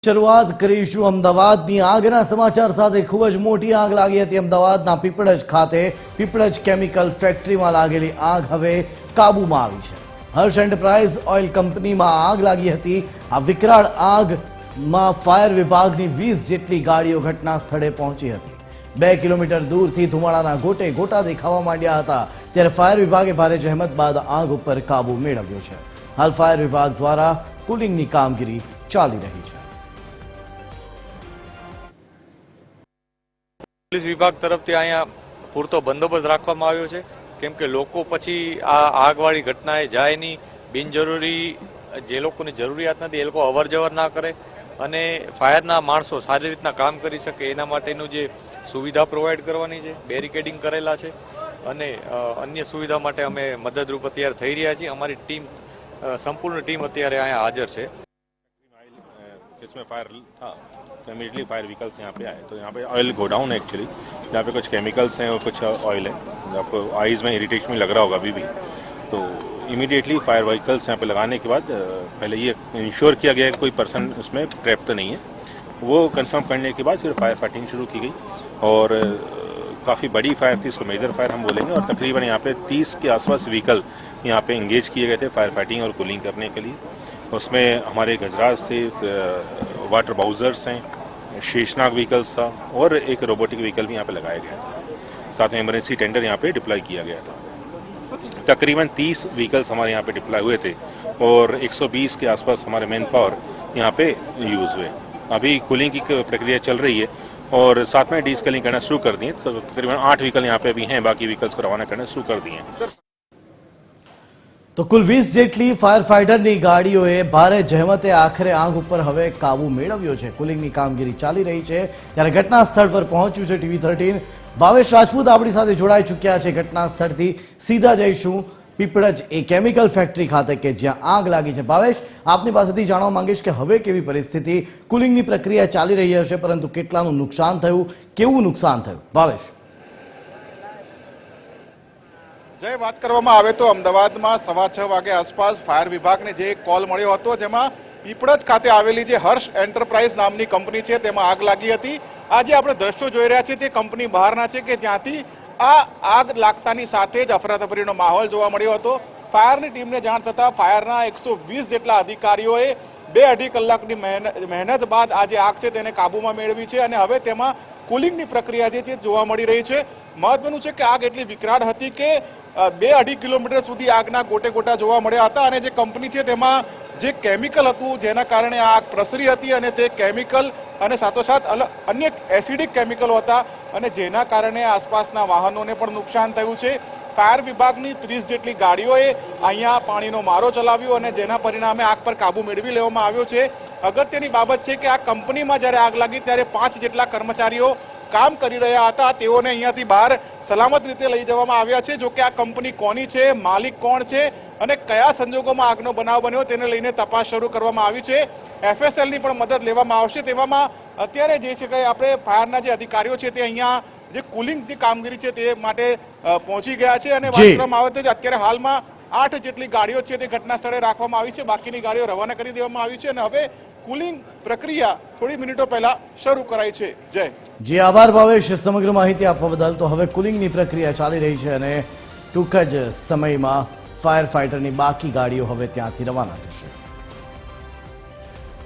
શરૂઆત કરીશું અમદાવાદની આગના સમાચાર સાથે। ખૂબ જ મોટી આગ લાગી હતી અમદાવાદના પીપળજ ખાતે। પીપળજ કેમિકલ ફેક્ટરીમાં લાગેલી આગ હવે કાબૂમાં આવી છે। હર્ષ એન્ટરપ્રાઇઝ ઓઇલ કંપનીમાં આગ લાગી હતી। આ વિકરાળ આગમાં ફાયર વિભાગની 20 જેટલી ગાડીઓ ઘટના સ્થળે પહોંચી હતી। 2 કિલોમીટર દૂરથી ધુમાડાના ગોટે ગોટા દેખાવા માંડ્યા હતા, ત્યારે ફાયર વિભાગે ભારે જહેમત બાદ આગ ઉપર કાબૂ મેળવ્યો છે। હાલ ફાયર વિભાગ દ્વારા કુલિંગની કામગીરી ચાલી રહી છે। પોલીસ વિભાગ તરફથી અહીંયા પૂરતો બંદોબસ્ત રાખવામાં આવ્યો છે, કેમ કે લોકો પછી આ આગવાળી ઘટનાએ જાય નહીં। બિનજરૂરી જે લોકોની જરૂરિયાત નથી એ લોકો અવર જવર ના કરે અને ફાયરના માણસો સારી રીતના કામ કરી શકે એના માટેનું જે સુવિધા પ્રોવાઈડ કરવાની છે, બેરિકેડિંગ કરેલા છે અને અન્ય સુવિધા માટે અમે મદદરૂપ અત્યારે થઈ રહ્યા છીએ। અમારી ટીમ संपूर्ण टीम અત્યારે यहाँ हाजिर है। इसमें फायर था तो इमीडिएटली फायर व्हीकल्स यहाँ पे आए, तो यहाँ पे ऑयल गोडाउन है एक्चुअली, जहाँ पे कुछ केमिकल्स हैं और कुछ ऑयल है। आपको आईज में इरिटेशन लग रहा होगा अभी भी, तो इमीडिएटली फायर व्हीकल्स यहाँ पे लगाने के बाद पहले ये इंश्योर किया गया कि कोई पर्सन उसमें ट्रैप तो नहीं है। वो कंफर्म करने के बाद फिर फायर फाइटिंग शुरू की गई और काफ़ी बड़ी फायर थी, इसको मेजर फायर हम बोलेंगे। और तकरीबन यहाँ पे 30 के आसपास व्हीकल यहाँ पे इंगेज किए गए थे फायर फाइटिंग और कूलिंग करने के लिए। उसमें हमारे गजराज थे, वाटर बाउजर्स हैं, शेषनाग व्हीकल्स था और एक रोबोटिक व्हीकल भी यहाँ पे लगाया गया था। साथ में इमरजेंसी टेंडर यहाँ पे डिप्लॉय किया गया था। तकरीबन 30 व्हीकल्स हमारे यहाँ पे डिप्लॉय हुए थे और 120 के आसपास हमारे मैन पावर यहाँ पे यूज़ हुए। अभी कूलिंग की प्रक्रिया चल रही है और साथ में डीस्केलिंग करना शुरू कर दिए। तो तकरीबन 8 व्हीकल यहाँ पे अभी हैं, बाकी व्हीकल्स को रवाना करना शुरू कर दिए। तो कुल 20 જેટલી ફાયર ફાઇટરની ગાડીઓએ ભારે જહેમતે આખરે આગ ઉપર હવે કાબુ મેળવ્યો છે। કુલિંગની કામગીરી ચાલી રહી છે, ત્યારે ઘટના સ્થળ પર પહોંચ્યું છે TV13 ભાવેશ રાજપૂત આપણી સાથે જોડાઈ ચૂક્યા છે। ઘટના સ્થળથી સીધા જઈશું પીપળજ એ કેમિકલ ફેક્ટરી ખાતે કે જ્યાં આગ લાગી છે। ભાવેશ, આપની પાસેથી જાણવા માંગીશ કે હવે કેવી પરિસ્થિતિ? કુલિંગની પ્રક્રિયા ચાલી રહી હશે, પરંતુ કેટલાનું નુકસાન થયું, કેવું નુકસાન થયું? ભાવેશ। जय बात કરવામાં આવે તો અમદાવાદમાં 6:15 વાગે આસપાસ ફાયર વિભાગને જે કોલ મળ્યો હતો, જેમાં પીપળજ ખાતે આવેલી જે હર્ષ એન્ટરપ્રાઇઝ નામની કંપની છે તેમાં આગ લાગી હતી। આજે આપણે દ્રશ્યો જોઈ રહ્યા છીએ તે કંપની બહારના છે કે જ્યાંથી આ આગ લાગતાની સાથે જ અફરાતફરીનો માહોલ જોવા મળ્યો હતો। ફાયરની ટીમને જાણ થતાં ફાયરના 120 જેટલા અધિકારીઓએ 2-2.5 કલાકની મહેનત બાદ આ જે આગ છે તેને કાબૂમાં મેળવી છે અને હવે તેમાં કુલિંગની પ્રક્રિયા જે છે જોવા મળી રહી છે। મહત્વનું છે કે આગ એટલી વિકરાળ હતી કે 2-2.5 કિલોમીટર સુધી આગના ગોટે ગોટા જોવા મળ્યા હતા અને જે કંપની છે તેમાં જે કેમિકલ હતું જેના કારણે આગ પ્રસરી હતી અને તે કેમિકલ અને સાથોસાથ અન્ય એસિડિક કેમિકલો હતા અને જેના કારણે આસપાસના વાહનોને પણ નુકસાન થયું છે। ફાયર વિભાગની 30 જેટલી ગાડીઓએ અહીંયા પાણીનો મારો ચલાવ્યો અને જેના પરિણામે આગ પર કાબુ મેળવી લેવામાં આવ્યો છે। અગત્યની બાબત છે કે આ કંપનીમાં જ્યારે આગ લાગી ત્યારે 5 જેટલા કર્મચારીઓ કામ કરી રહ્યા હતા, તેઓને અહીંયાથી બહાર સલામત રીતે લઈ જવામાં આવ્યા છે। જો કે આ કંપની કોની છે, માલિક કોણ છે અને કયા સંજોગોમાં આગનો બનાવ બન્યો તેને લઈને તપાસ શરૂ કરવામાં આવી છે। FSLની પણ મદદ લેવામાં આવશે। તેવામાં અત્યારે જે છે કે આપણે ફાયરના જે અધિકારીઓ છે તે અહીંયા જે કુલિંગ જે કામગીરી છે તે માટે પહોંચી ગયા છે અને વાત કરવામાં આવે તો અત્યારે હાલમાં 8 જેટલી ગાડીઓ છે તે ઘટના સ્થળે રાખવામાં આવી છે, બાકીની ગાડીઓ રવાના કરી દેવામાં આવી છે અને હવે કુલિંગ પ્રક્રિયા થોડી મિનિટો પહેલા શરૂ કરાઈ છે। જય જી આભાર ભાવેશ સમગ્ર માહિતી આપવા બદલ। તો હવે કુલિંગની પ્રક્રિયા ચાલી રહી છે અને ટૂંક જ સમયમાં ફાયર ફાઇટરની બાકી ગાડીઓ હવે ત્યાંથી રવાના થશે।